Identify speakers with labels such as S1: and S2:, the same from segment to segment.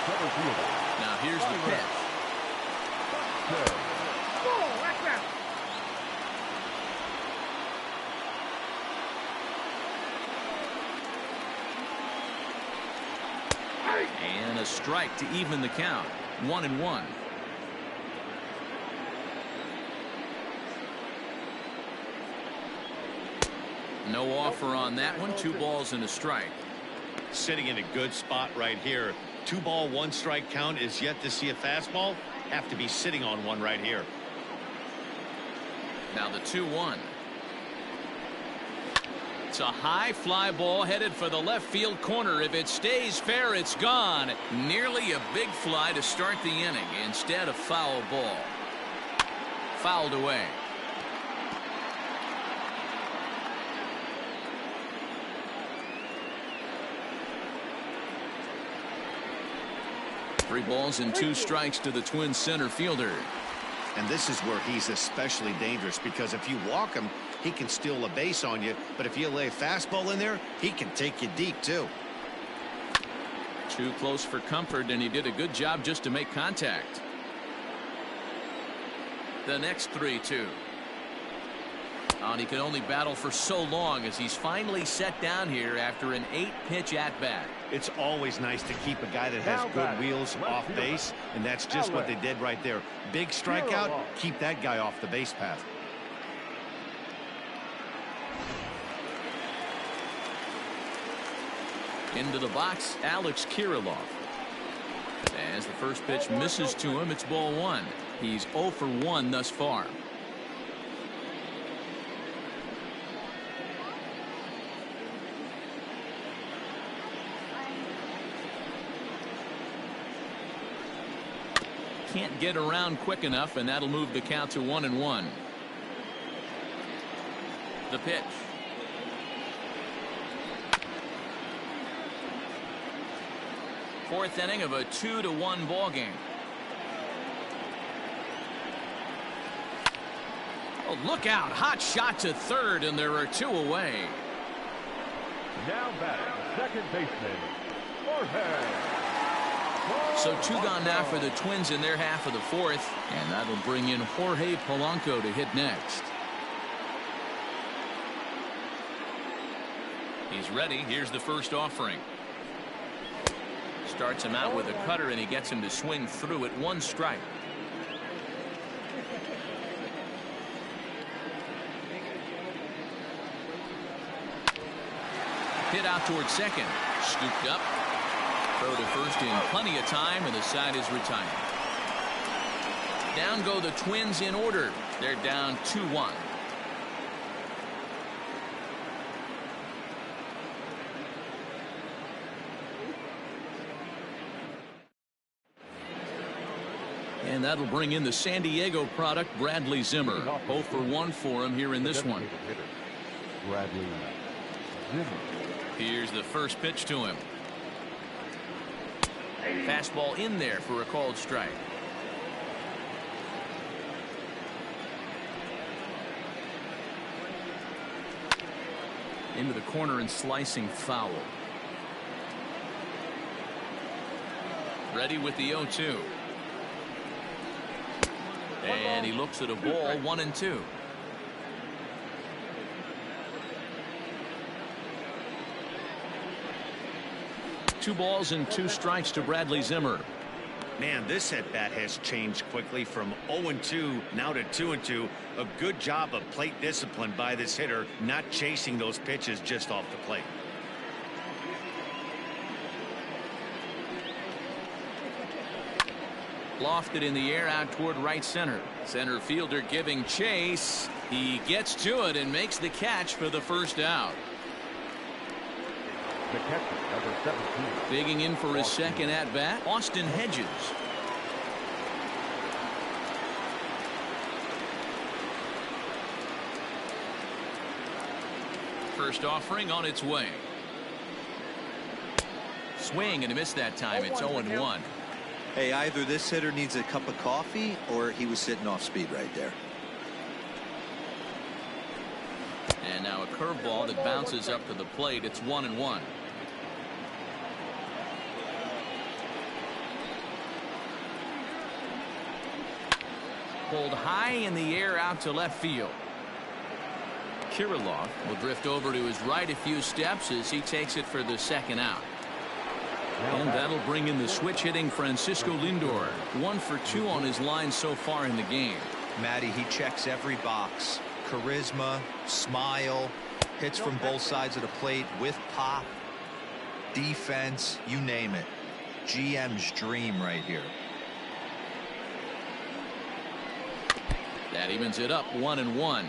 S1: Now here's the pitch. And a strike to even the count. 1-1. No offer on that one. 2 balls and a strike.
S2: Sitting in a good spot right here. 2 ball, 1 strike count is yet to see a fastball. Have to be sitting on one right here.
S1: Now the 2-1. It's a high fly ball headed for the left field corner. If it stays fair, it's gone. Nearly a big fly to start the inning. Instead, a foul ball. Fouled away. Three balls and 2 strikes to the Twins center fielder.
S2: And this is where he's especially dangerous, because if you walk him, he can steal a base on you. But if you lay a fastball in there, he can take you deep too.
S1: Too close for comfort, and he did a good job just to make contact. The next 3-2. And he could only battle for so long as he's finally set down here after an 8-pitch at-bat.
S2: It's always nice to keep a guy that has good wheels off base, and that's just what they did right there. Big strikeout, keep that guy off the base path.
S1: Into the box, Alex Kirilloff. As the first pitch misses to him, it's ball 1. He's 0 for 1 thus far. Can't get around quick enough, and that'll move the count to 1-1. The pitch. Fourth inning of a 2-1 ball game. Oh, look out. Hot shot to third, and there are 2 away.
S3: Now batting, second baseman, Jorge.
S1: So 2 gone now for the Twins in their half of the 4th, and that'll bring in Jorge Polanco to hit next. He's ready. Here's the first offering. Starts him out with a cutter, and he gets him to swing through it. 1 strike. Hit out towards second. Scooped up. Throw to first in plenty of time, and the side is retired. Down go the Twins in order. They're down 2-1. And that'll bring in the San Diego product, Bradley Zimmer. 0 for 1 for him here in this one.
S3: Bradley Zimmer.
S1: Here's the first pitch to him. Fastball in there for a called strike. Into the corner and slicing foul. Ready with the 0-2. And he looks at a ball. 1-2. Two balls and 2 strikes to Bradley Zimmer.
S2: Man, this at bat has changed quickly from 0-2 now to 2-2. A good job of plate discipline by this hitter, not chasing those pitches just off the plate.
S1: Lofted in the air out toward right center. Center fielder giving chase. He gets to it and makes the catch for the first out.
S3: The catcher, number 17.
S1: Digging in for his second at bat, Austin Hedges. First offering on its way. Swing and a miss that time. It's 0-1.
S4: Hey, either this hitter needs a cup of coffee or he was sitting off speed right there.
S1: And now a curveball that bounces up to the plate. It's 1-1. Pulled high in the air out to left field. Kirilloff will drift over to his right a few steps as he takes it for the second out. And that'll bring in the switch hitting Francisco Lindor. 1 for 2 on his line so far in the game.
S4: Matty, he checks every box. Charisma, smile, hits from both sides of the plate with pop, defense, you name it. GM's dream right here.
S1: That evens it up 1-1.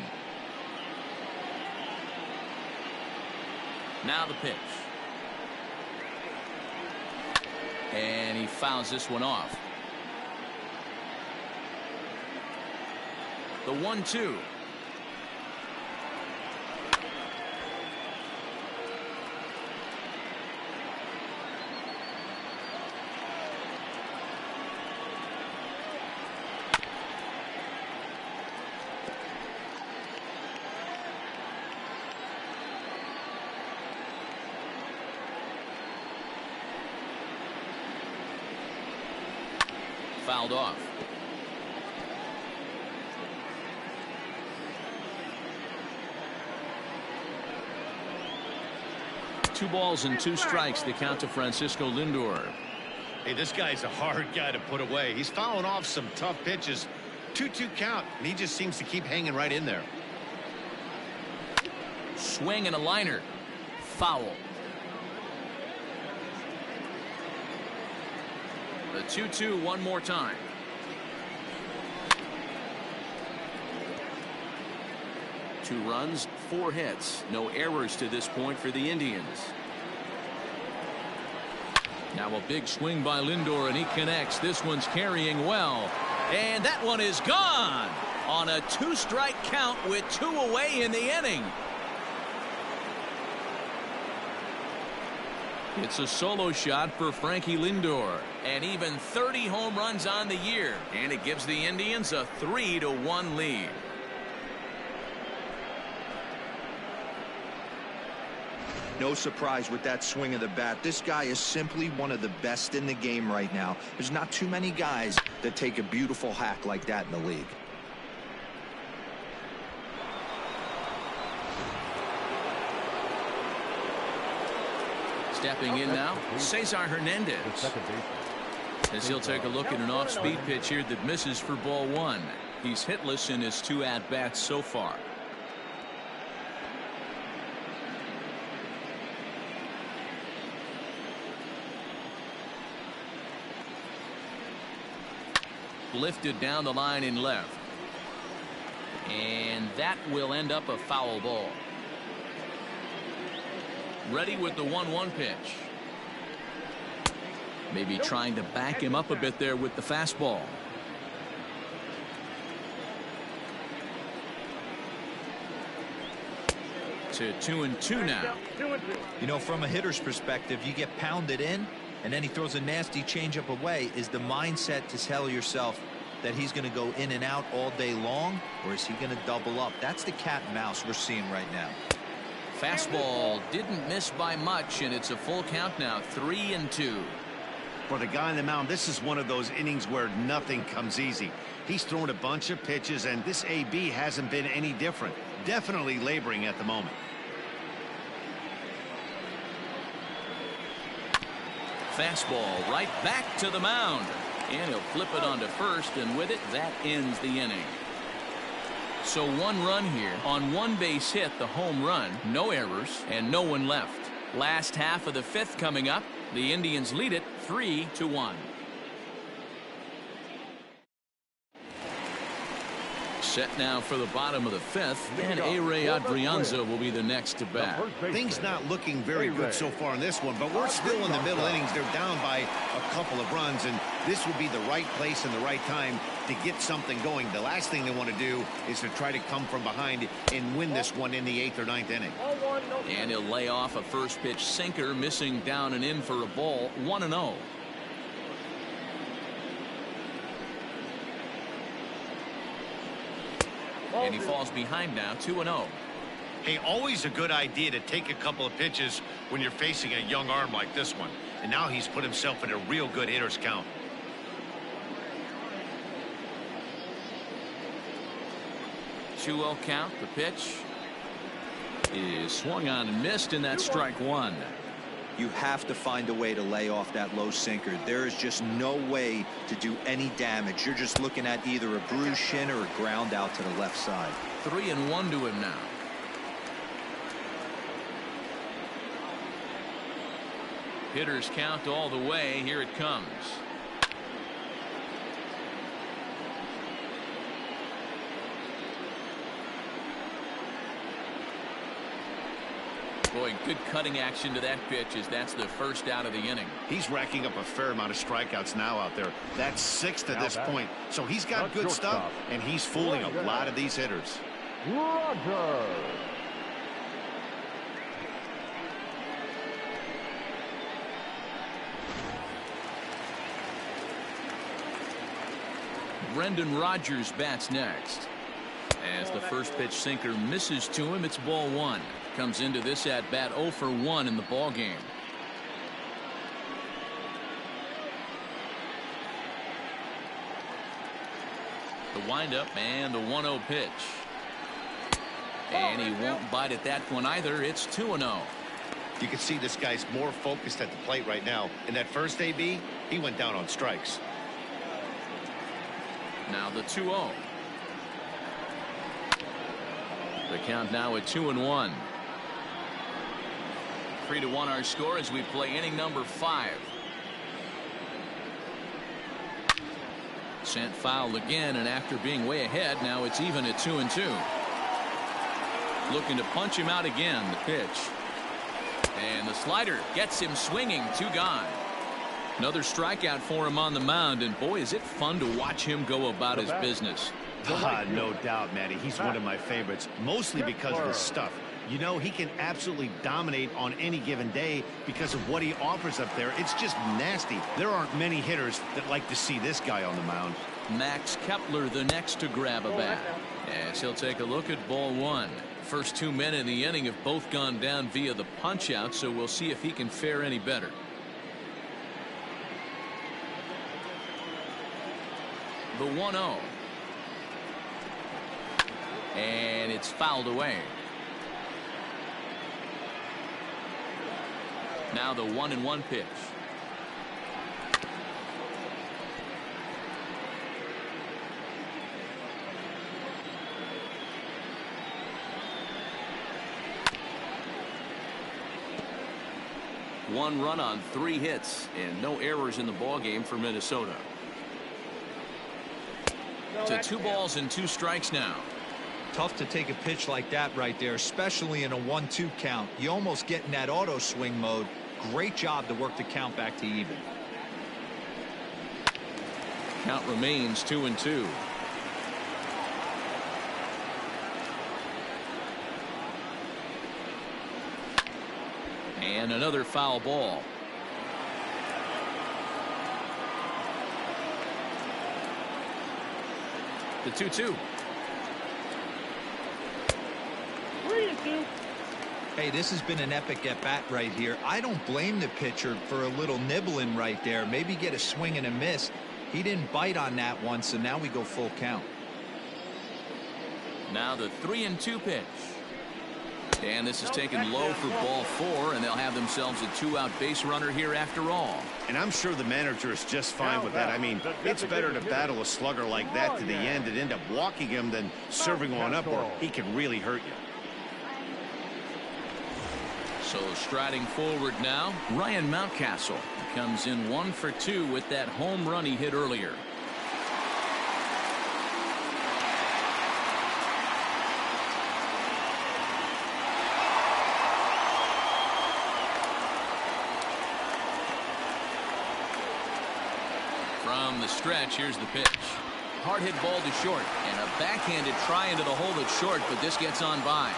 S1: Now the pitch. And he fouls this one off. The 1-2. Fouled off. Two balls and 2 strikes to count to Francisco Lindor.
S2: Hey, this guy's a hard guy to put away. He's fouling off some tough pitches. 2-2 count, and he just seems to keep hanging right in there.
S1: Swing and a liner. Foul. The 2-2 one more time. Two runs, 4 hits, no errors to this point for the Indians. Now a big swing by Lindor, and he connects. This one's carrying well, and that one is gone on a 2-strike count with 2 away in the inning. It's a solo shot for Frankie Lindor, and even 30 home runs on the year, and it gives the Indians a 3-1 lead.
S4: No surprise with that swing of the bat. This guy is simply one of the best in the game right now. There's not too many guys that take a beautiful hack like that in the league.
S1: Stepping in now, Cesar Hernandez. As he'll take a look at an off-speed pitch here that misses for ball 1. He's hitless in his 2 at-bats so far. Lifted down the line in left. And that will end up a foul ball. Ready with the 1-1 pitch. Maybe trying to back him up a bit there with the fastball. To 2-2 now.
S4: You know, from a hitter's perspective, you get pounded in, and then he throws a nasty changeup away. Is the mindset to tell yourself that he's going to go in and out all day long, or is he going to double up? That's the cat and mouse we're seeing right now.
S1: Fastball didn't miss by much, and it's a full count now, 3-2.
S2: For the guy on the mound, this is one of those innings where nothing comes easy. He's thrown a bunch of pitches, and this AB hasn't been any different. Definitely laboring at the moment.
S1: Fastball right back to the mound, and he'll flip it onto first, and with it, that ends the inning. So 1 run here on 1 base hit, the home run, no errors, and no one left. Last half of the 5th coming up. The Indians lead it 3-1. Set now for the bottom of the 5th, and A-Ray Adrianza will be the next to bat.
S2: Things not looking very good so far in this one, but we're still in the middle innings. They're down by a couple of runs, and this would be the right place and the right time to get something going. The last thing they want to do is to try to come from behind and win this one in the 8th or 9th inning.
S1: And he'll lay off a first pitch sinker, missing down and in for a ball. 1-0. And he falls behind now, 2-0.
S2: Hey, always a good idea to take a couple of pitches when you're facing a young arm like this one. And now he's put himself in a real good hitter's count.
S1: 2-0 count. The pitch is swung on and missed, and that's strike one.
S4: You have to find a way to lay off that low sinker. There is just no way to do any damage. You're just looking at either a bruised shin or a ground out to the left side.
S1: 3-1 to him now. Hitters count all the way. Here it comes. Boy, good cutting action to that pitch as that's the first out of the inning.
S2: He's racking up a fair amount of strikeouts now out there. That's 6 to this point. So he's got good stuff, and he's fooling a lot of these hitters.
S3: Roger.
S1: Brendan Rodgers bats next. As the first pitch sinker misses to him, it's ball one. Comes into this at bat 0 for 1 in the ball game. The windup and the 1-0 pitch. And he won't bite at that one either. It's 2-0.
S2: You can see this guy's more focused at the plate right now. In that first AB, he went down on strikes.
S1: Now the 2-0. The count now at 2-1. 3-1 our score as we play inning number 5. Sent foul again, and after being way ahead, now it's even at 2-2. Looking to punch him out again. The pitch. And the slider gets him swinging. 2 gone. Another strikeout for him on the mound, and boy, is it fun to watch him go about his business.
S2: No doubt, Matty. He's one of my favorites, mostly because of his stuff. You know, he can absolutely dominate on any given day because of what he offers up there. It's just nasty. There aren't many hitters that like to see this guy on the mound.
S1: Max Kepler the next to grab a bat, as he'll take a look at ball one. First 2 men in the inning have both gone down via the punch out, so we'll see if he can fare any better. The 1-0. And it's fouled away. Now the 1-1 pitch. One run on 3 hits and no errors in the ball game for Minnesota. To 2 balls and 2 strikes now.
S4: Tough to take a pitch like that right there, especially in a 1-2 count. You almost get in that auto swing mode. Great job to work the count back to even.
S1: Count remains 2-2. And another foul ball. The 2-2.
S4: Hey, this has been an epic at bat right here. I don't blame the pitcher for a little nibbling right there. Maybe get a swing and a miss. He didn't bite on that one, so now we go full count.
S1: Now the 3-2 pitch. And this is taken low for ball 4, and they'll have themselves a 2-out base runner here after all.
S2: And I'm sure the manager is just fine with that. I mean, it's better to battle a slugger like that to the end and end up walking him than serving one up, or he can really hurt you.
S1: So striding forward now, Ryan Mountcastle. He comes in 1 for 2 with that home run he hit earlier. From the stretch, here's the pitch. Hard hit ball to short, and a backhanded try into the hole at short, but this gets on by.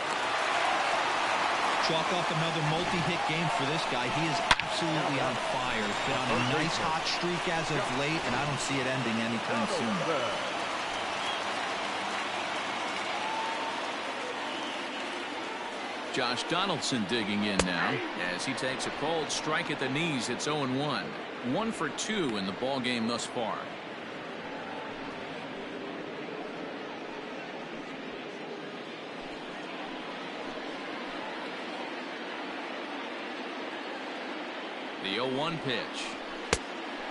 S4: Chalk up another multi-hit game for this guy. He is absolutely on fire. He's been on a nice hot streak as of late, and I don't see it ending anytime soon.
S1: Josh Donaldson digging in now as he takes a cold strike at the knees. It's 0-1. 1 for 2 in the ball game thus far. The 0-1 pitch.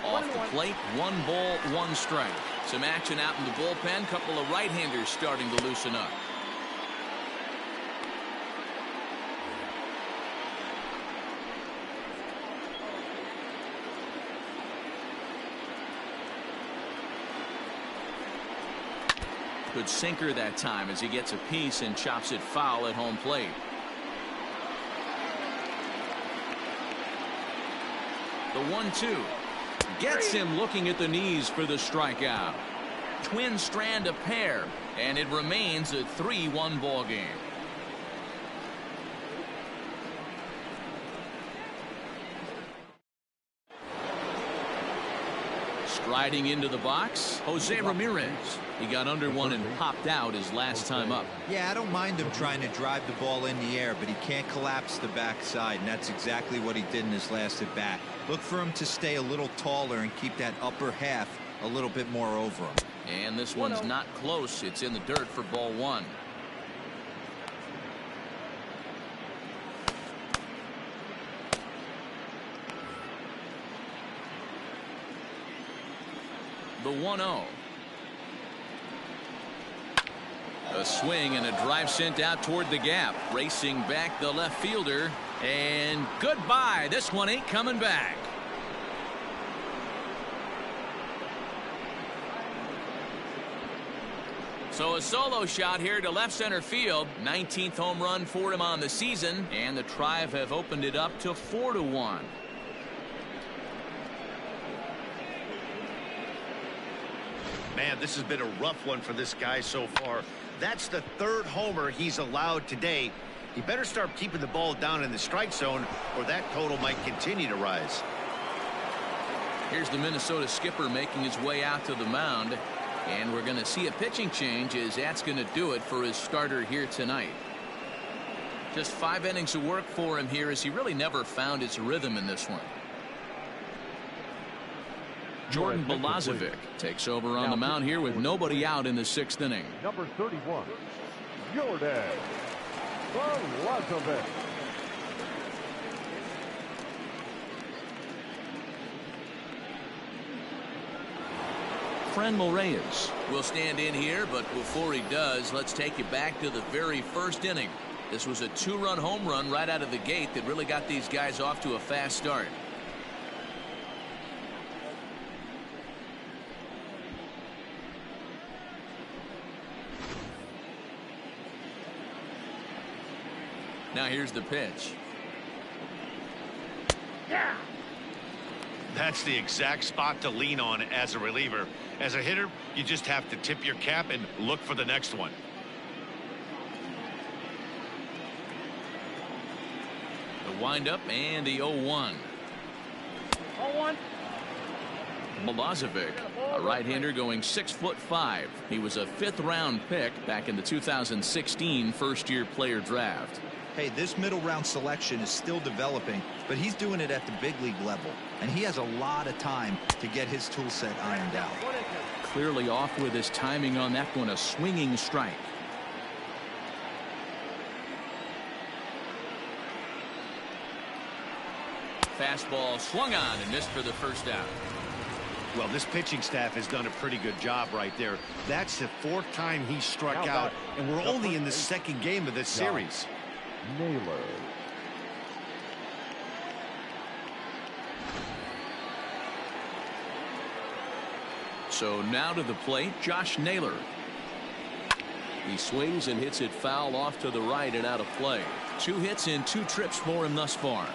S1: Off the plate, 1 ball, 1 strike. Some action out in the bullpen. Couple of right-handers starting to loosen up. Good sinker that time as he gets a piece and chops it foul at home plate. The 1-2 gets him looking at the knees for the strikeout. Twin strand a pair, and it remains a 3-1 ball game. Striding into the box, Jose Ramirez. He got under one and popped out his last time up.
S4: Yeah, I don't mind him trying to drive the ball in the air, but he can't collapse the backside, and that's exactly what he did in his last at bat. Look for him to stay a little taller and keep that upper half a little bit more over him.
S1: And this one's not close. It's in the dirt for ball 1. The 1-0. A swing and a drive sent out toward the gap. Racing back the left fielder. And goodbye. This one ain't coming back. So a solo shot here to left center field. 19th home run for him on the season. And the Tribe have opened it up to 4-1.
S2: Man, this has been a rough one for this guy so far. That's the 3rd homer he's allowed today. He better start keeping the ball down in the strike zone, or that total might continue to rise.
S1: Here's the Minnesota skipper making his way out to the mound. And we're going to see a pitching change, as that's going to do it for his starter here tonight. Just 5 innings of work for him here, as he really never found his rhythm in this one. Jordan Balazovic takes over on the mound here with nobody out in the 6th inning.
S3: Number 31, Jordan Balazovic.
S1: Franmil Reyes will stand in here, but before he does, let's take you back to the very first inning. This was a 2-run home run right out of the gate that really got these guys off to a fast start. Now here's the pitch.
S2: Yeah. That's the exact spot to lean on as a reliever. As a hitter, you just have to tip your cap and look for the next one.
S1: The windup and the 0-1.
S2: 0-1.
S1: Balazovic, a right-hander going 6'5". He was a 5th-round pick back in the 2016 first-year player draft.
S4: Hey, this middle round selection is still developing, but he's doing it at the big league level, and he has a lot of time to get his tool set ironed out.
S1: Clearly off with his timing on that one, a swinging strike. Fastball swung on and missed for the first out.
S2: Well, this pitching staff has done a pretty good job right there. That's the 4th time he struck out, and we're only in the 2nd game of this series.
S3: Naylor.
S1: So now to the plate, Josh Naylor. He swings and hits it foul off to the right and out of play. 2 hits and 2 trips for him thus far.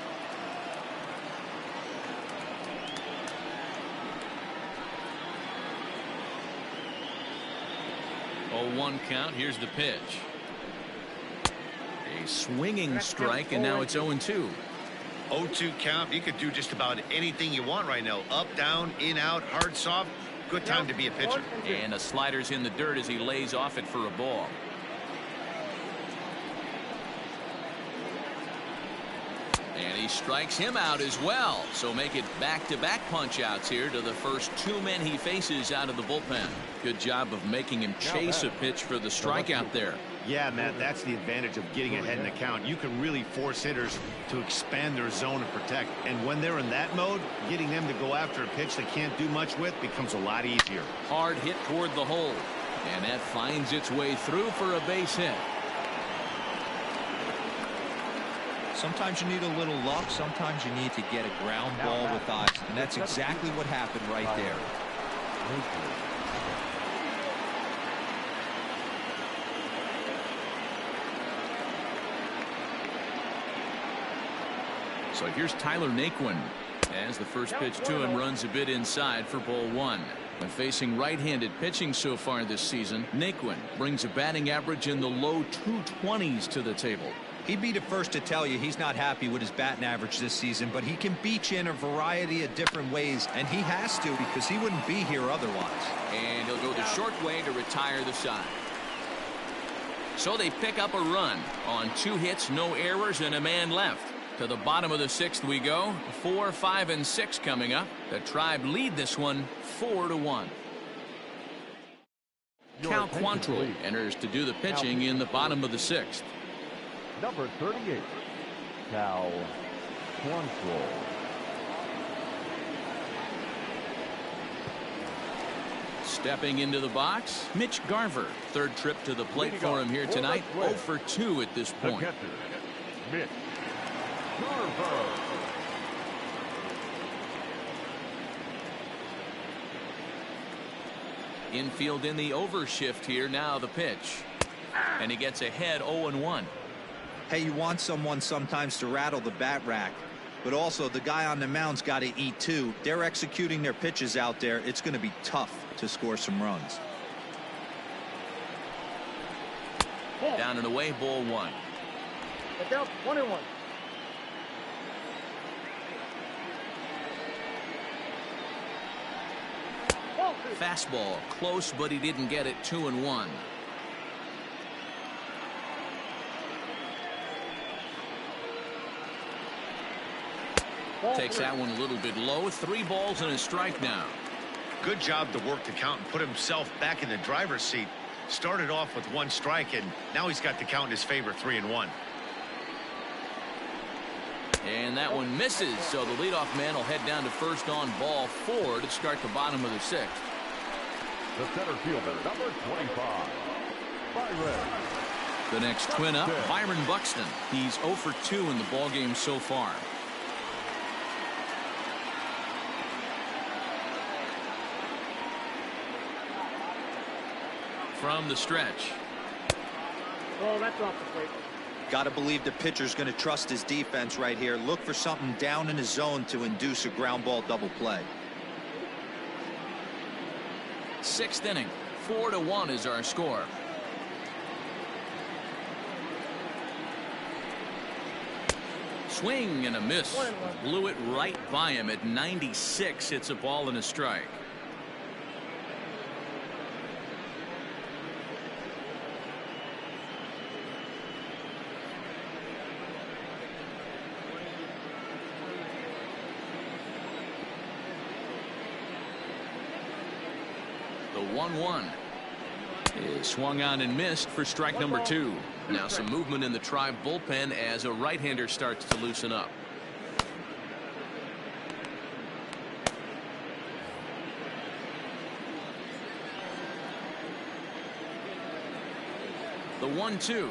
S1: Oh, 1 count. Here's the pitch. A swinging strike, and now it's 0-2.
S2: 0-2 count. You could do just about anything you want right now. Up, down, in, out, hard, soft. Good time to be a pitcher.
S1: And a slider's in the dirt as he lays off it for a ball. And he strikes him out as well. So make it back-to-back punch-outs here to the first two men he faces out of the bullpen. Good job of making him chase a pitch for the strikeout there.
S2: Yeah, Matt, that's the advantage of getting ahead in the count. You can really force hitters to expand their zone and protect. And when they're in that mode, getting them to go after a pitch they can't do much with becomes a lot easier.
S1: Hard hit toward the hole. And that finds its way through for a base hit.
S4: Sometimes you need a little luck. Sometimes you need to get a ground ball with eyes. And that's exactly what happened right there.
S1: So here's Tyler Naquin as the first pitch to him runs a bit inside for ball one. When facing right-handed pitching so far this season, Naquin brings a batting average in the low 220s to the table.
S4: He'd be the first to tell you he's not happy with his batting average this season, but he can beat you in a variety of different ways, and he has to because he wouldn't be here otherwise.
S1: And he'll go the short way to retire the side. So they pick up a run on 2 hits, no errors, and a man left. To the bottom of the 6th we go. 4, 5, and 6 coming up. The Tribe lead this one 4-1. Cal Quantrill enters to do the pitching in the bottom of the 6th.
S3: Number 38, Cal Quantrill.
S1: Stepping into the box, Mitch Garver. Third trip to the plate for him here tonight. 0 for 2 at this point.
S3: The catcher, Mitch Garver.
S1: Infield in the overshift here. Now the pitch. And he gets ahead 0-1.
S4: Hey, you want someone sometimes to rattle the bat rack, but also the guy on the mound's got to eat too. They're executing their pitches out there. It's going to be tough to score some runs.
S1: Down and away, ball 1.
S5: Get down, 1-1.
S1: Fastball close, but he didn't get it. 2-1. Takes that one a little bit low. 3 balls and a strike now.
S2: Good job to work the count and put himself back in the driver's seat. Started off with 1 strike, and now he's got the count in his favor, 3-1.
S1: And that one misses, so the leadoff man will head down to first on ball 4 to start the bottom of the 6th.
S3: The center fielder, number 25, Byron.
S1: The next twin up, Byron Buxton. He's 0 for 2 in the ballgame so far. From the stretch.
S5: Oh, that's off the plate.
S4: Got to believe the pitcher's going to trust his defense right here. Look for something down in his zone to induce a ground ball double play.
S1: 6th inning. 4-1 is our score. Swing and a miss. Blew it right by him at 96. It's a ball and a strike. The 1-1 is swung on and missed for strike number 2. Now some movement in the Tribe bullpen as a right-hander starts to loosen up. The 1-2.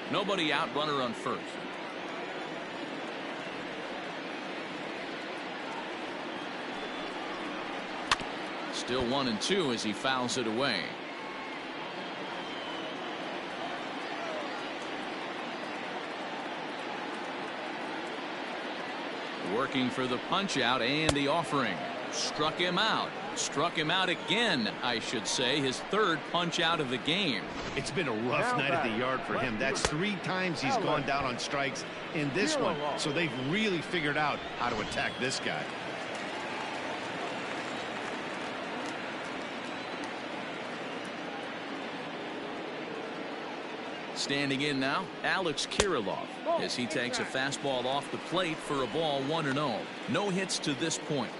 S1: Nobody out, runner on first. Still 1-2 as he fouls it away. Working for the punch out and the offering. Struck him out. Struck him out again, I should say. His third punch out of the game.
S2: It's been a rough night at the yard for him. That's 3 times he's gone down on strikes in this one. So they've really figured out how to attack this guy.
S1: Standing in now, Alex Kirilloff, as he takes a fastball off the plate for a ball 1-0. No hits to this point.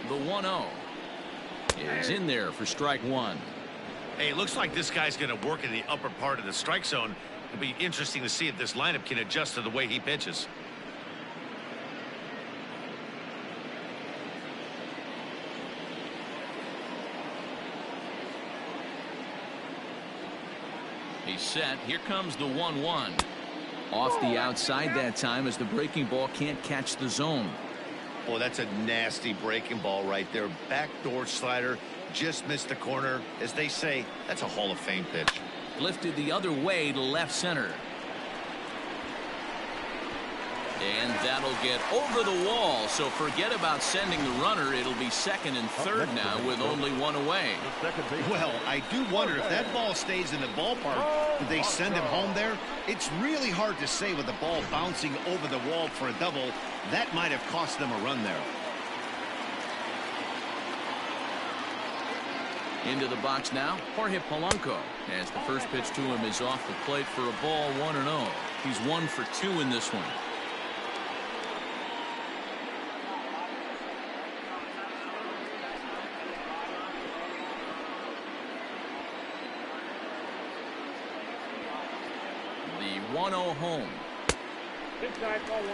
S1: The 1-0 is in there for strike 1.
S2: Hey, it looks like this guy's going to work in the upper part of the strike zone. It'll be interesting to see if this lineup can adjust to the way he pitches.
S1: He's set. Here comes the 1-1. Off the outside that time as the breaking ball can't catch the zone.
S2: Boy, that's a nasty breaking ball right there. Backdoor slider, just missed the corner. As they say, that's a Hall of Fame pitch.
S1: Lifted the other way to left center. And that'll get over the wall. So forget about sending the runner. It'll be second and third now with only one away.
S2: Well, I do wonder if that ball stays in the ballpark, do they send him home there? It's really hard to say with the ball bouncing over the wall for a double. That might have cost them a run there.
S1: Into the box now, Jorge Polanco, as the first pitch to him is off the plate for a ball 1-0. He's 1 for 2 in this one. The 1-0 home.
S5: Inside, ball 1.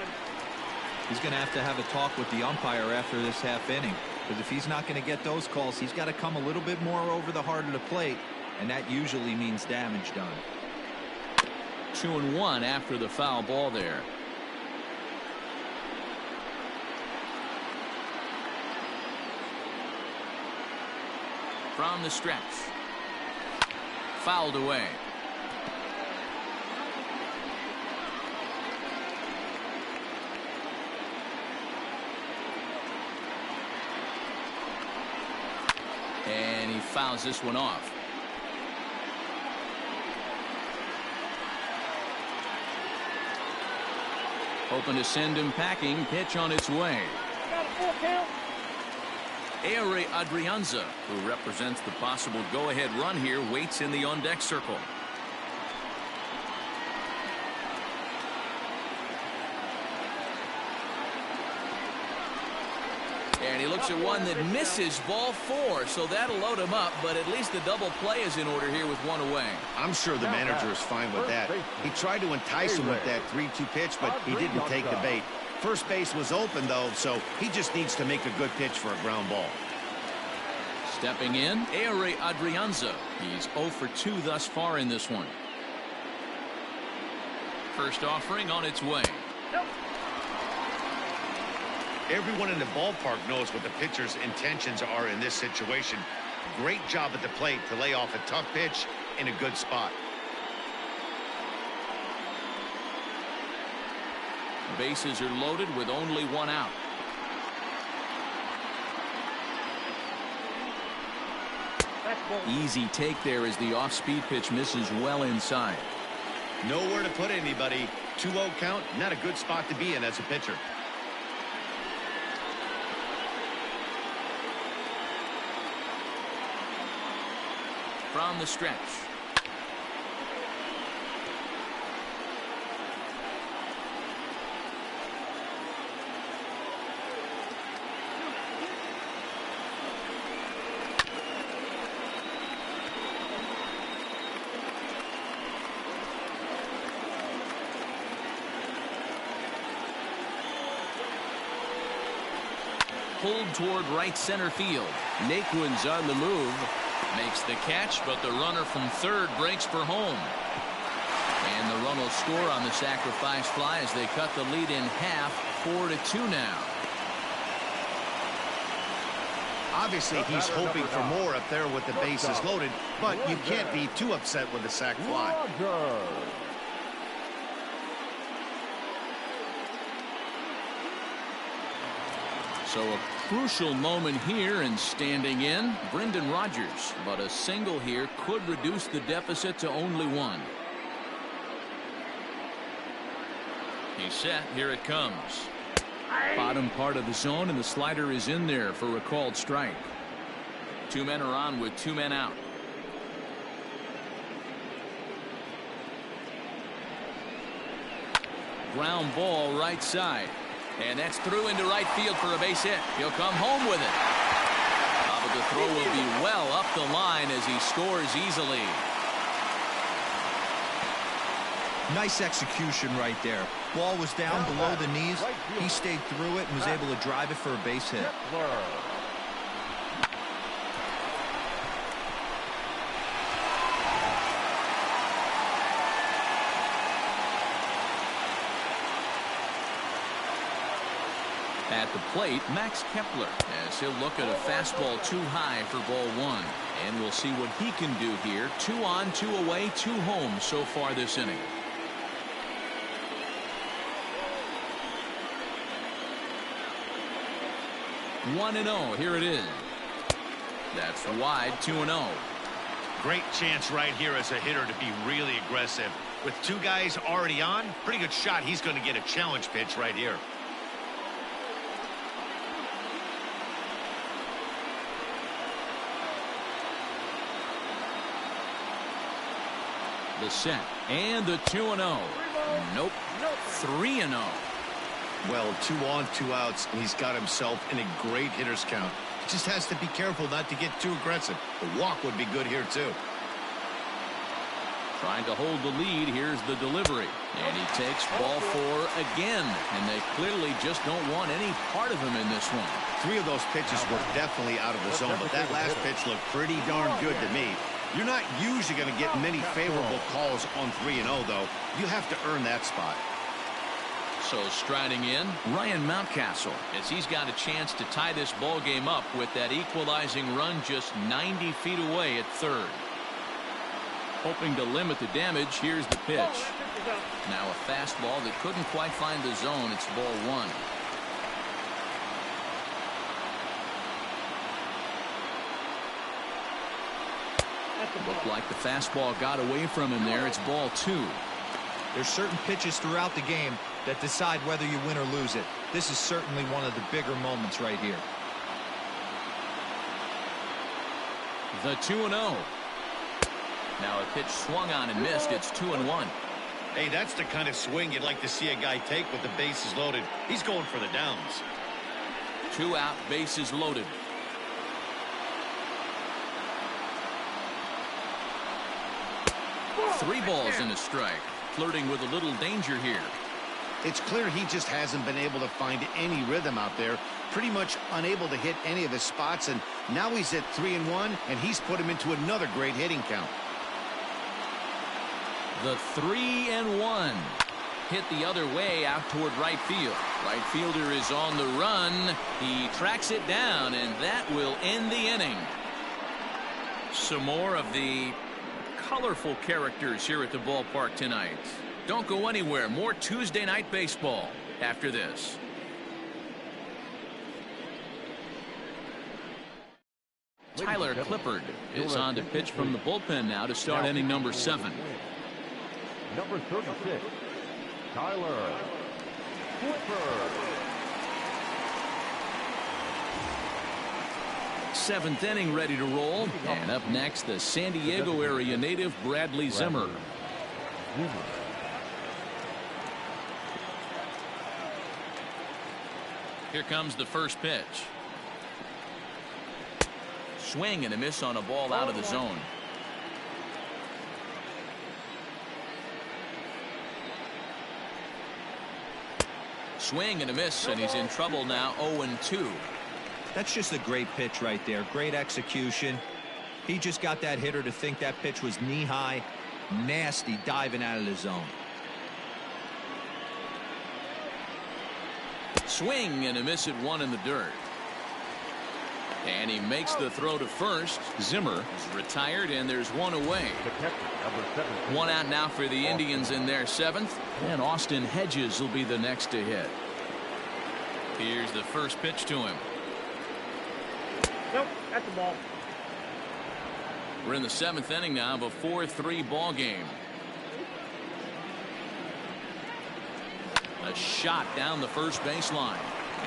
S4: He's going to have a talk with the umpire after this half inning. Because if he's not going to get those calls, he's got to come a little bit more over the heart of the plate, and that usually means damage done.
S1: 2-1 after the foul ball there. From the stretch. Fouled away. And he fouls this one off. Hoping to send him packing. Pitch on its way.
S5: Got a 4 count.
S1: Aire Adrianza, who represents the possible go-ahead run here, waits in the on-deck circle. And he looks at one that misses, ball 4, so that'll load him up, but at least the double play is in order here with one away.
S2: I'm sure the manager is fine with that. He tried to entice him with that 3-2 pitch, but he didn't take the bait. First base was open, though, so he just needs to make a good pitch for a ground ball.
S1: Stepping in, Aire Adrianza. He's 0 for 2 thus far in this one. First offering on its way.
S2: Everyone in the ballpark knows what the pitcher's intentions are in this situation. Great job at the plate to lay off a tough pitch in a good spot.
S1: Bases are loaded with only one out. Easy take there as the off-speed pitch misses well inside.
S2: Nowhere to put anybody. 2-0 count, not a good spot to be in as a pitcher.
S1: From the stretch. Pulled toward right center field. Naquin's on the move. Makes the catch, but the runner from third breaks for home. And the run will score on the sacrifice fly as they cut the lead in half, 4-2 now.
S2: Obviously, he's hoping for more up there with the bases loaded, but you can't be too upset with a sac fly.
S1: So a crucial moment here, and standing in, Brendan Rodgers. But a single here could reduce the deficit to only one. He's set. Here it comes. Bottom part of the zone, and the slider is in there for a called strike. Two men are on with two men out. Ground ball right side. And that's through into right field for a base hit. He'll come home with it. But the throw will be well up the line as he scores easily.
S4: Nice execution right there. Ball was down below the knees. He stayed through it and was able to drive it for a base hit.
S1: At the plate, Max Kepler, as he'll look at a fastball too high for ball one. And we'll see what he can do here. 2 on, 2 away, 2 home so far this inning. One and 0. Here it is. That's wide. 2-0.
S2: Great chance right here as a hitter to be really aggressive. With 2 guys already on, pretty good shot. He's going to get a challenge pitch right here.
S1: The set and the 2-0. Nope. 3-0.
S2: Well, 2 on, 2 outs, and he's got himself in a great hitter's count. He just has to be careful not to get too aggressive. The walk would be good here, too.
S1: Trying to hold the lead. Here's the delivery. And he takes ball 4 again. And they clearly just don't want any part of him in this one.
S2: 3 of those pitches were definitely out of the zone, but that last pitch looked pretty darn good to me. You're not usually going to get many favorable calls on 3-0, though. You have to earn that spot.
S1: So striding in, Ryan Mountcastle, as he's got a chance to tie this ball game up with that equalizing run just 90 feet away at third. Hoping to limit the damage. Here's the pitch. Now a fastball that couldn't quite find the zone. It's ball 1. Looked like the fastball got away from him there. It's ball 2.
S4: There's certain pitches throughout the game that decide whether you win or lose it. This is certainly one of the bigger moments right here.
S1: The 2-0. Now a pitch swung on and missed. It's 2-1.
S2: Hey, that's the kind of swing you'd like to see a guy take with the bases loaded. He's going for the downs.
S1: 2 out, bases loaded. Three balls and a strike. Flirting with a little danger here.
S2: It's clear he just hasn't been able to find any rhythm out there. Pretty much unable to hit any of his spots, and now he's at 3-1, and he's put him into another great hitting count.
S1: The 3-1. Hit the other way out toward right field. Right fielder is on the run. He tracks it down, and that will end the inning. Some more of the colorful characters here at the ballpark tonight. Don't go anywhere. More Tuesday night baseball after this. Tyler Clippard is on to pitch from the bullpen now to start inning number 7.
S3: Number 36, Tyler Clippard.
S1: 7th inning ready to roll. And up next, the San Diego area native Bradley Zimmer. Here comes the first pitch. Swing and a miss on a ball out of the zone. Swing and a miss, and he's in trouble now. 0-2.
S4: That's just a great pitch right there. Great execution. He just got that hitter to think that pitch was knee-high. Nasty diving out of the zone.
S1: Swing and a miss at 1 in the dirt. And he makes the throw to first. Zimmer is retired, and there's one away.
S3: The catcher, number 17.
S1: One out now for the Indians in their 7th. And Austin Hedges will be the next to hit. Here's the first pitch to him.
S5: Nope, that's the ball.
S1: We're in the 7th inning now of a 4-3 ball game. A shot down the first baseline.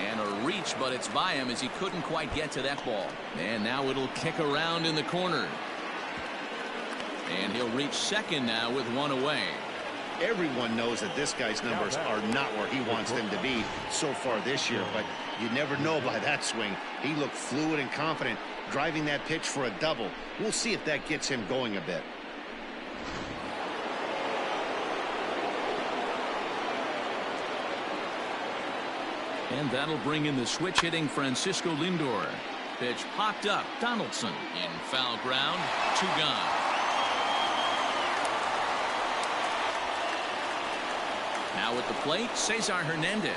S1: And a reach, but it's by him as he couldn't quite get to that ball. And now it'll kick around in the corner. And he'll reach second now with one away.
S2: Everyone knows that this guy's numbers are not where he wants them to be so far this year, but you never know by that swing. He looked fluid and confident, driving that pitch for a double. We'll see if that gets him going a bit.
S1: And that'll bring in the switch hitting Francisco Lindor. Pitch popped up. Donaldson in foul ground. 2 gone. Now at the plate, Cesar Hernandez.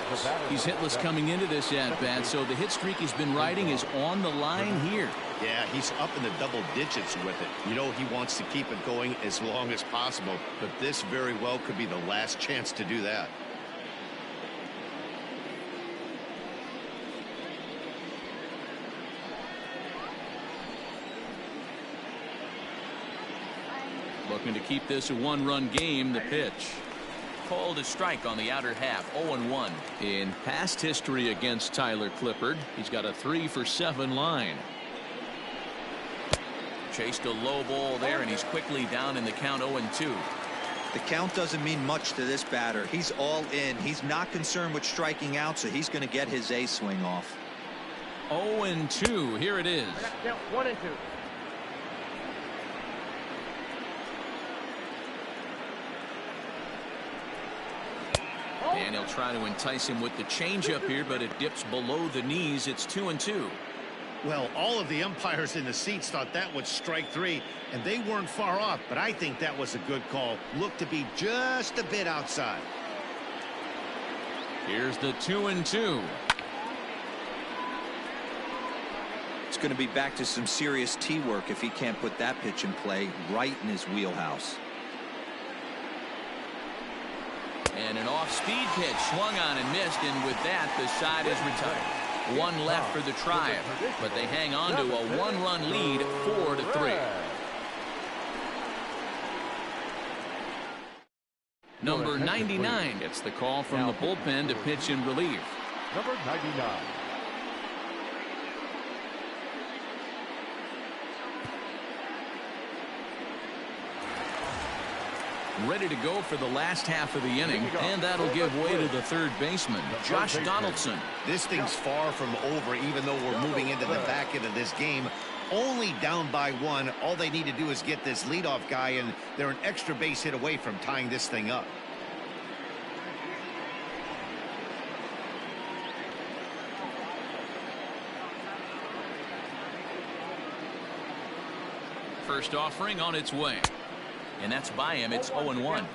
S1: He's hitless coming into this at-bat, so the hit streak he's been riding is on the line here.
S2: Yeah, he's up in the double digits with it. You know, he wants to keep it going as long as possible, but this very well could be the last chance to do that.
S1: Looking to keep this a 1-run game. The pitch. Called a strike on the outer half. 0-1. In past history against Tyler Clippard, he's got a 3-for-7 line. Chased a low ball there, and he's quickly down in the count. 0-2.
S4: The count doesn't mean much to this batter. He's all in. He's not concerned with striking out, so he's going to get his A swing off.
S1: 0-2. Here it is.
S5: Count 1 and 2.
S1: And he'll try to entice him with the changeup here, but it dips below the knees. It's 2-2.
S2: Well, all of the umpires in the seats thought that was strike 3, and they weren't far off, but I think that was a good call. Looked to be just a bit outside.
S1: Here's the 2-2.
S4: It's going to be back to some serious tee work if he can't put that pitch in play right in his wheelhouse.
S1: And an off-speed pitch swung on and missed, and with that the side is retired. One left for the Tribe, but they hang on to a 1-run lead, 4-3. Number 99 gets the call from the bullpen to pitch in relief.
S3: Number 99.
S1: Ready to go for the last half of the inning, and that'll give way to the third baseman, Josh Donaldson.
S2: This thing's far from over, even though we're moving into the back end of this game. Only down by 1. All they need to do is get this leadoff guy, and they're an extra base hit away from tying this thing up.
S1: First offering on its way. And that's by him. It's 0-1.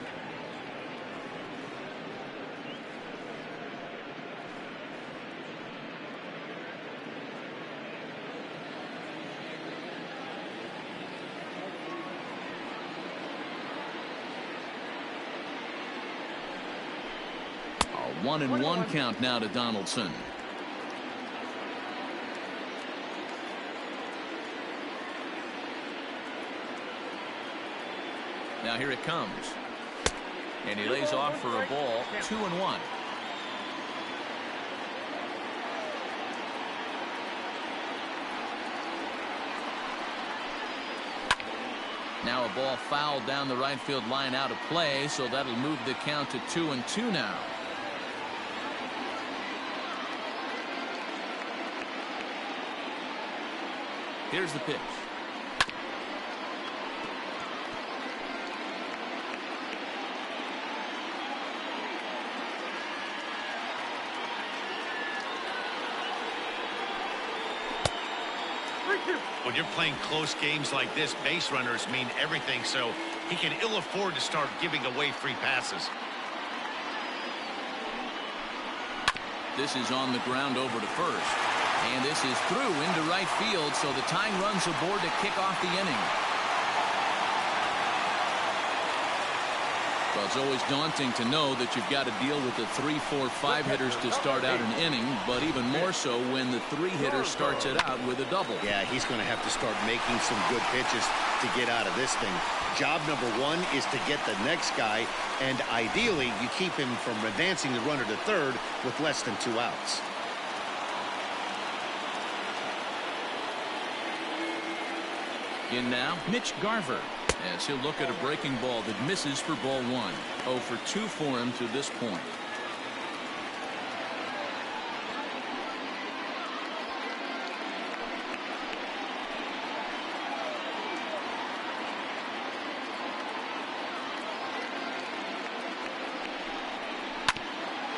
S1: A 1-1 count now to Donaldson. Now here it comes. And he lays off for a ball. 2-1. Now a ball fouled down the right field line out of play, so that'll move the count to 2-2 now. Here's the pitch.
S2: When you're playing close games like this, base runners mean everything, so he can ill afford to start giving away free passes.
S1: This is on the ground over to first. And this is through into right field, so the tying run's aboard to kick off the inning. Well, it's always daunting to know that you've got to deal with the 3, 4, 5 hitters to start out an inning, but even more so when the 3 hitter starts it out with a double.
S2: Yeah, he's going to have to start making some good pitches to get out of this thing. Job number 1 is to get the next guy, and ideally you keep him from advancing the runner to third with less than 2 outs.
S1: In now, Mitch Garver, as he'll look at a breaking ball that misses for ball 1. 0 for 2 for him to this point.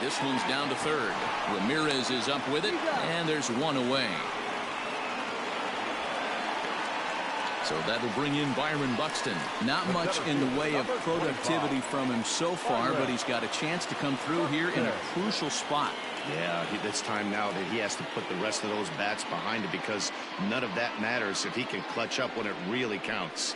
S1: This one's down to third. Ramirez is up with it, and there's 1 away. So that'll bring in Byron Buxton. Not much in the way of productivity from him so far, but he's got a chance to come through here in a crucial spot.
S2: Yeah, it's time now that he has to put the rest of those bats behind it, because none of that matters if he can clutch up when it really counts.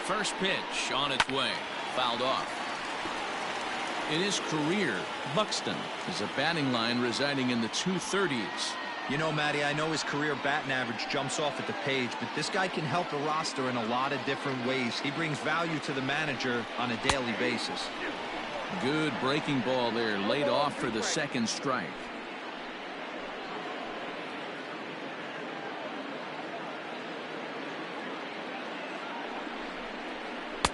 S1: First pitch on its way. Fouled off. In his career, Buxton is a batting line residing in the 230s.
S4: You know, Matty, I know his career batting average jumps off at the page, but this guy can help a roster in a lot of different ways. He brings value to the manager on a daily basis.
S1: Good breaking ball there, laid off for the second strike.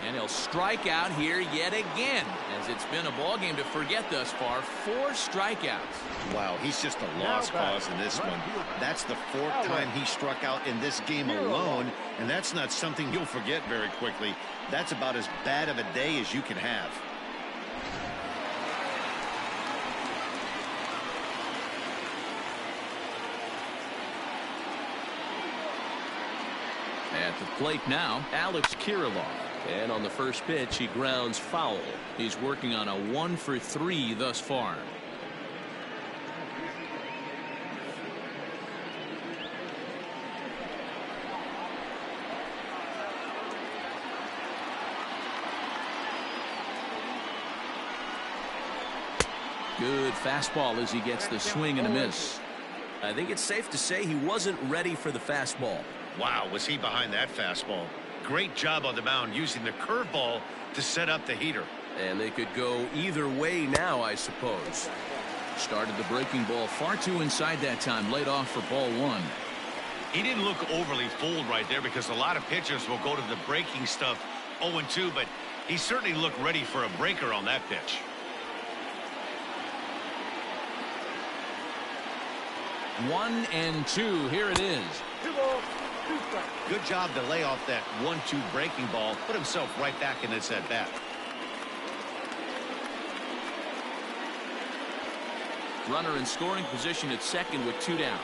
S1: And he'll strike out here yet again, as it's been a ball game to forget thus far. 4 strikeouts.
S2: Wow, he's just a lost cause in this one. That's the 4th time he struck out in this game alone, and that's not something you'll forget very quickly. That's about as bad of a day as you can have.
S1: At the plate now, Alex Kirilloff. And on the first pitch, he grounds foul. He's working on a 1 for 3 thus far. Good fastball as he gets the swing and a miss. I think it's safe to say he wasn't ready for the fastball.
S2: Wow, was he behind that fastball? Great job on the mound using the curveball to set up the heater.
S1: And they could go either way now, I suppose. Started the breaking ball far too inside that time. Laid off for ball 1.
S2: He didn't look overly fooled right there, because a lot of pitchers will go to the breaking stuff 0-2, but he certainly looked ready for a breaker on that pitch.
S1: One and two. Here it is.
S5: 2 balls, 2 strikes.
S2: Good job to lay off that 1-2 breaking ball. Put himself right back in this at bat.
S1: Runner in scoring position at second with 2 down.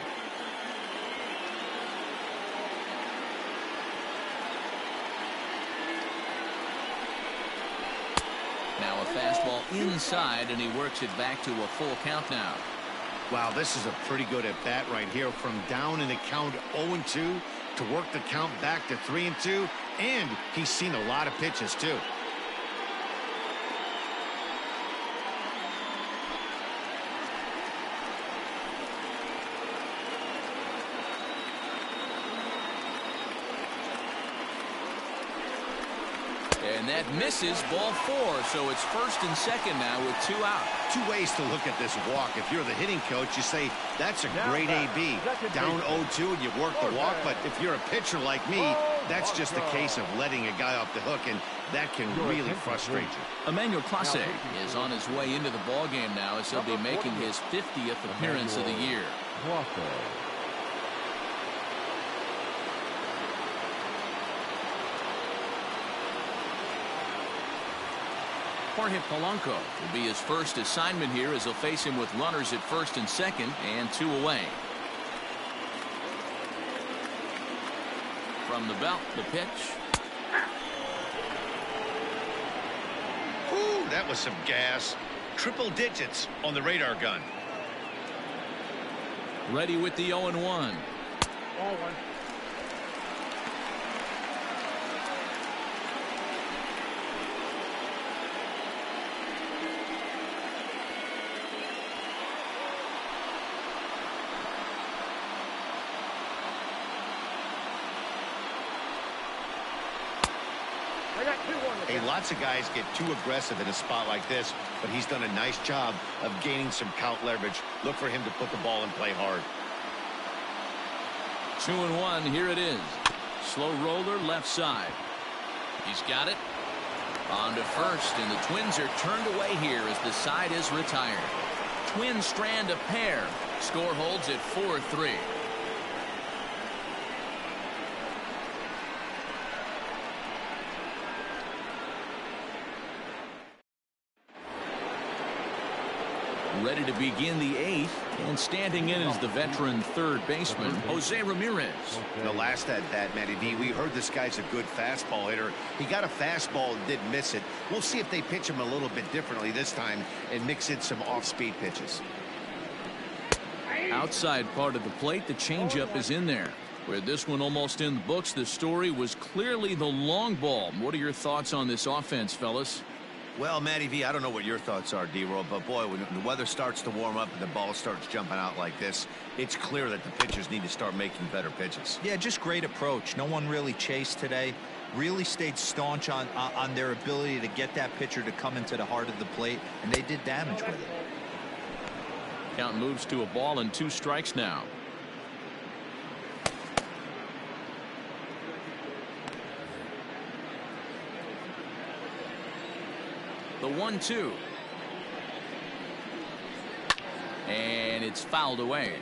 S1: Now a fastball inside, and he works it back to a full count now.
S2: Wow, this is a pretty good at bat right here. From down in the count 0-2 to work the count back to 3-2, and he's seen a lot of pitches too.
S1: And that misses, ball 4, so it's first and second now with 2 out.
S2: 2 ways to look at this walk. If you're the hitting coach, you say, that's a great AB. Down 0-2 and you work the walk, but if you're a pitcher like me, that's just a case of letting a guy off the hook, and that can really frustrate you.
S1: Emmanuel Clase is on his way into the ballgame now, as he'll be making his 50th appearance of the year. Jorge Polanco will be his first assignment here, as he'll face him with runners at first and second and 2 away. From the belt, the pitch.
S2: Whew, that was some gas. Triple digits on the radar gun.
S1: Ready with the 0-1.
S5: Ball one. I got 2-1.
S2: Hey, lots of guys get too aggressive in a spot like this, but he's done a nice job of gaining some count leverage. Look for him to put the ball in play hard.
S1: 2-1. Here it is. Slow roller left side. He's got it. On to first, and the Twins are turned away here as the side is retired. Twins strand a pair. Score holds at 4-3. Ready to begin the 8th, and standing in is the veteran third baseman, Jose Ramirez.
S2: The last at bat, Matty V, we heard this guy's a good fastball hitter. He got a fastball and did miss it. We'll see if they pitch him a little bit differently this time and mix in some off-speed pitches.
S1: Outside part of the plate, the changeup is in there. Where this one almost in the books, the story was clearly the long ball. What are your thoughts on this offense, fellas?
S2: Well, Matty V, I don't know what your thoughts are, D-Roll, but boy, when the weather starts to warm up and the ball starts jumping out like this, it's clear that the pitchers need to start making better pitches.
S4: Yeah, just great approach. No one really chased today. Really stayed staunch on their ability to get that pitcher to come into the heart of the plate, and they did damage with it.
S1: Count moves to a ball and 2 strikes now. The 1-2. And it's fouled away.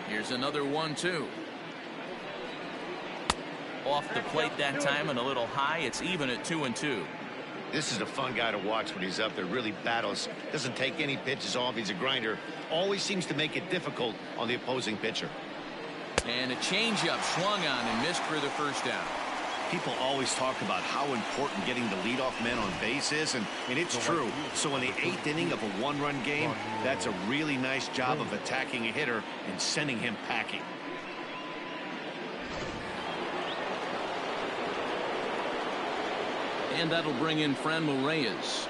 S1: Here's another 1-2. Off the plate that time and a little high. It's even at 2-2.
S2: This is a fun guy to watch when he's up there. Really battles. Doesn't take any pitches off. He's a grinder. Always seems to make it difficult on the opposing pitcher.
S1: And a changeup swung on and missed for the first down.
S2: People always talk about how important getting the leadoff man on base is, and it's true. So in the 8th inning of a 1-run game, that's a really nice job of attacking a hitter and sending him packing.
S1: And that'll bring in Franmil Reyes.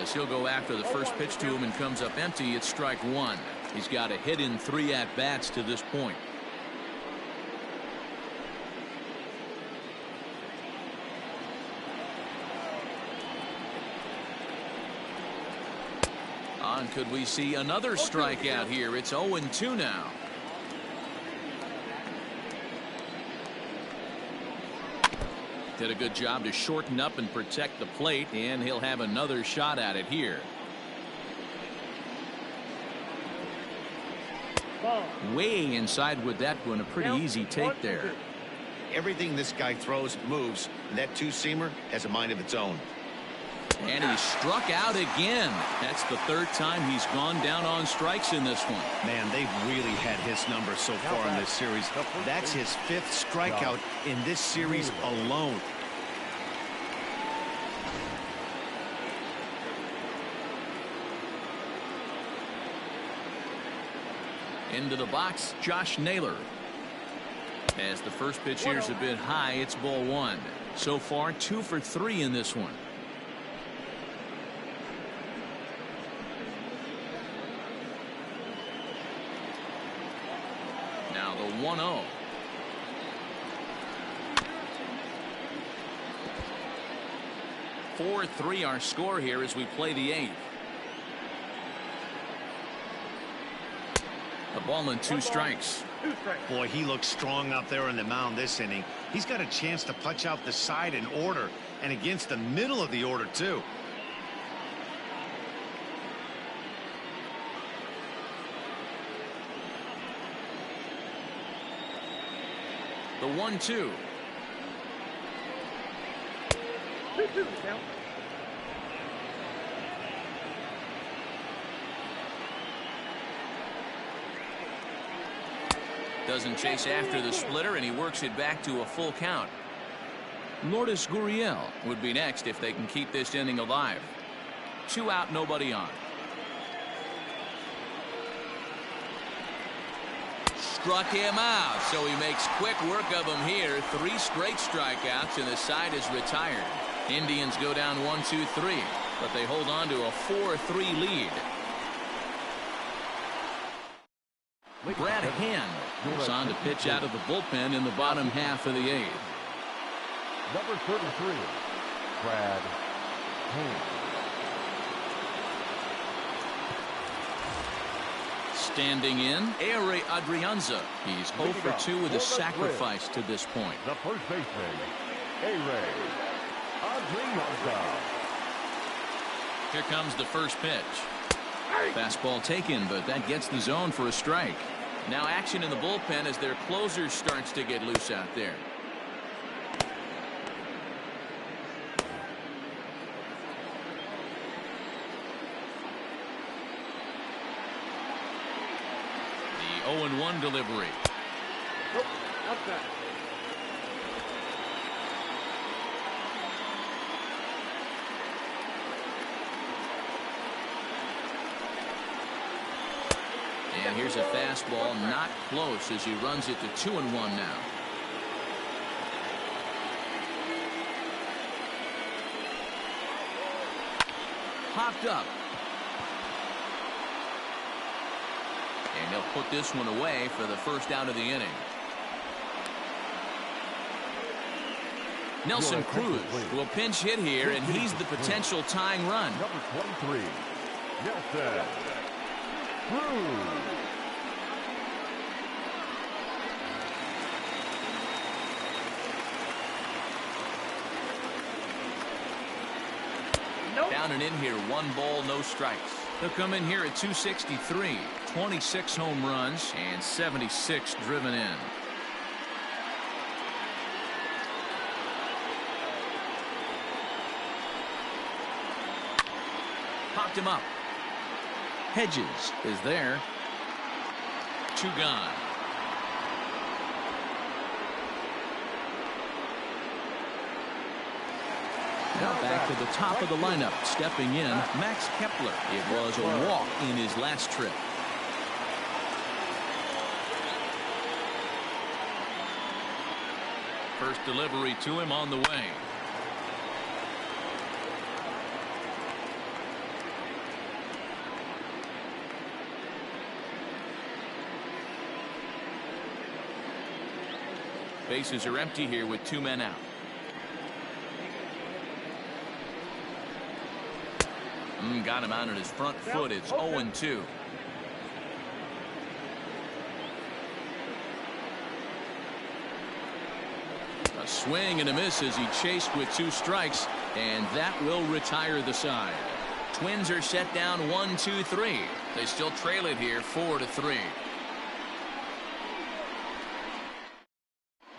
S1: As he'll go after the first pitch to him and comes up empty, it's strike 1. He's got a hit in 3 at-bats to this point. Could we see another strikeout here? It's 0-2 now. Did a good job to shorten up and protect the plate, and he'll have another shot at it here. Way inside with that one. A pretty easy take there.
S2: Everything this guy throws moves, and that two-seamer has a mind of its own.
S1: And he struck out again. That's the 3rd time he's gone down on strikes in this one.
S2: Man, they've really had his number so far in this series. That's his 5th strikeout in this series alone.
S1: Into the box, Josh Naylor. As the first pitch here's a bit high, it's ball 1. So far, 2 for 3 in this one. Now the 1-0. (4-3) our score here as we play the 8th. A ball and 2 strikes.
S2: Boy, he looks strong out there on the mound this inning. He's got a chance to punch out the side in order, and against the middle of the order too.
S1: The 1-2. Doesn't chase after the splitter, and he works it back to a full count. Lourdes Gurriel would be next if they can keep this inning alive. 2 out, nobody on. Struck him out, so he makes quick work of him here. 3 straight strikeouts, and the side is retired. Indians go down 1-2-3, but they hold on to a 4-3 lead. Brad Hand goes on to pitch out of the bullpen in the bottom half of the 8th.
S3: Number 33, Brad Hand.
S1: Standing in, Ehire Adrianza. He's 0 for 2 with a sacrifice to this point.
S3: The first baseman, Ehire Adrianza.
S1: Here comes the first pitch. Fastball taken, but that gets the zone for a strike. Now action in the bullpen as their closer starts to get loose out there. The 0-1 delivery.
S5: Nope, not that.
S1: And here's a fastball not close as he runs it to 2-1 now. Popped up. And he'll put this one away for the first out of the inning. Nelson Cruz will pinch hit here, and he's the potential tying run.
S3: Number 23, Nelson Cruz.
S1: Down and in here, 1 ball, no strikes. They'll come in here at 263, 26 home runs and 76 driven in. Popped him up. Hedges is there. 2 gone. Now back to the top of the lineup. Stepping in, Max Kepler. It was a walk in his last trip. First delivery to him on the way. Bases are empty here with 2 men out. Got him out on his front foot. It's 0-2. A swing and a miss as he chased with 2 strikes, and that will retire the side. Twins are set down 1-2-3. They still trail it here 4-3.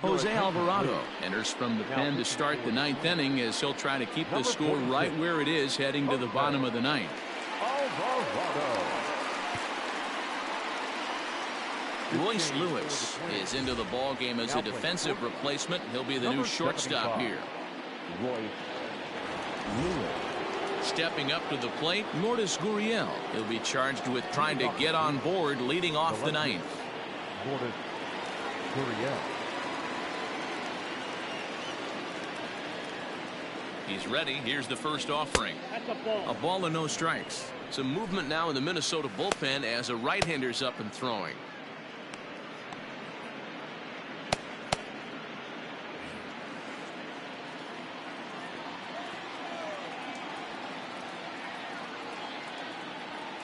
S1: Jose Alvarado enters from the pen to start the 9th inning as he'll try to keep the score right where it is heading to the bottom of the 9th. Royce Lewis is into the ball game as a defensive replacement. He'll be the new shortstop here. Stepping up to the plate, Lourdes Gurriel. He'll be charged with trying to get on board leading off the 9th.
S3: Lourdes Gurriel.
S1: He's ready. Here's the first offering.
S5: That's a ball.
S1: A ball and no strikes. Some movement now in the Minnesota bullpen as a right-hander's up and throwing.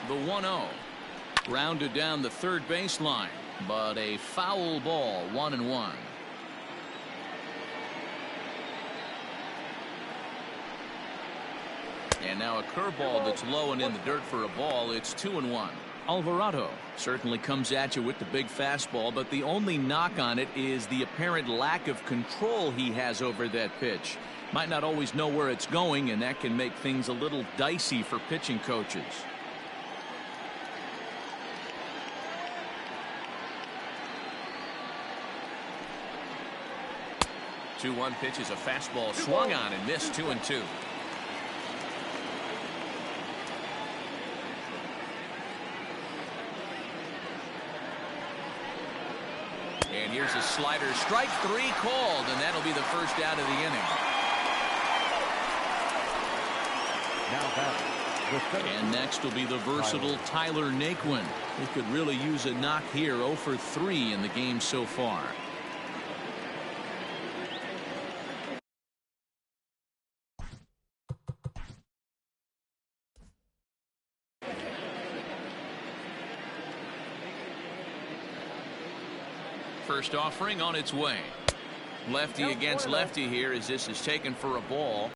S1: The 1-0. Grounded down the third baseline, but a foul ball, 1-1. And now a curveball that's low and in the dirt for a ball. It's 2-1. Alvarado certainly comes at you with the big fastball, but the only knock on it is the apparent lack of control he has over that pitch. Might not always know where it's going, and that can make things a little dicey for pitching coaches. 2-1 pitch is a fastball swung on and missed. 2-2. And here's a slider. Strike 3 called, and that'll be the first out of the inning.
S3: Now batting, the center
S1: And next will be the versatile Tyler Naquin. He could really use a knock here. 0 for 3 in the game so far. First offering on its way. Lefty against lefty here as this is taken for a ball.